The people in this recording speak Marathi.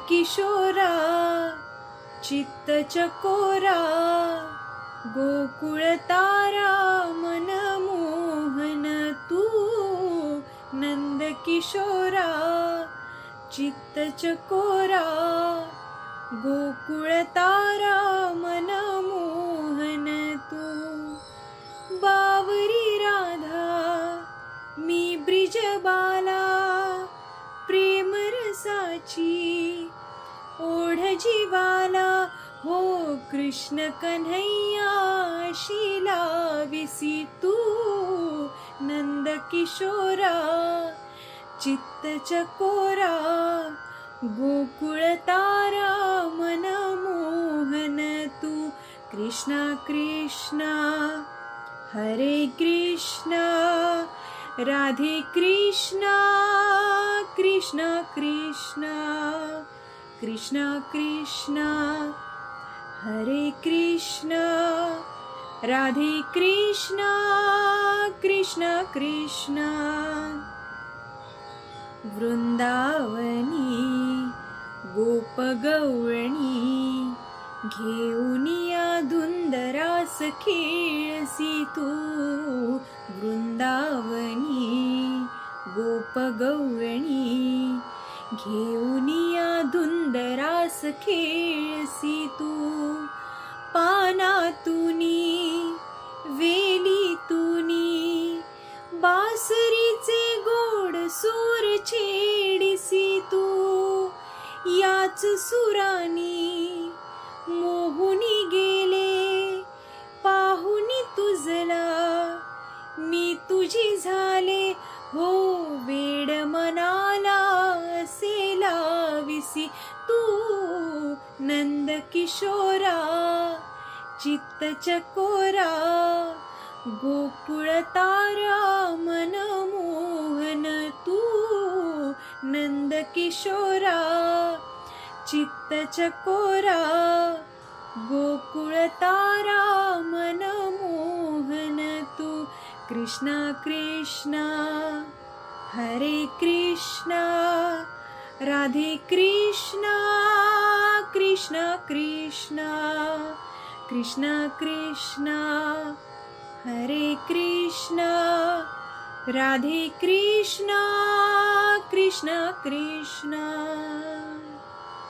किशोरा चित्त चकोरा गोकुळ तारा मनमोहन तू नंद किशोरा चित्त चकोरा गोकुळ तारा मनमोहन तू बावरी राधा मी ब्रिजबाला प्रेम रसाची ओढ जीवाला हो कृष्ण कन्हैया शिलाविसी तू नंद किशोरा चित्त चकोरा गोकुळ तारा मनमोहन तू कृष्णा कृष्णा हरे कृष्णा राधे कृष्णा कृष्णा कृष्णा कृष्णा कृष्णा हरे कृष्णा राधे कृष्णा कृष्णा कृष्णा वृंदावनी गोपगौळणी घेऊनिया धुंदरास खेळसी तू वृंदावनी गोपगौळणी घेऊनिया धुंदरास खेळसी तू पानातुनी वेलीतुनी बासरीचे गोड सूर छेडिसी तू याच सुरानी मोहुनी गेले पाहुनी तुझला मी तुझी झाले हो वेड मनाला असे लाविसी तू नंद किशोरा चित्त चकोरा गोकुळ तारा मनमोहन तू नंद किशोरा चित्त चकोरा गोकुळ तारा मनमोहन तू कृष्णा कृष्णा हरे कृष्णा राधे कृष्णा कृष्णा कृष्णा कृष्णा कृष्णा हरे कृष्णा राधे कृष्णा कृष्णा कृष्णा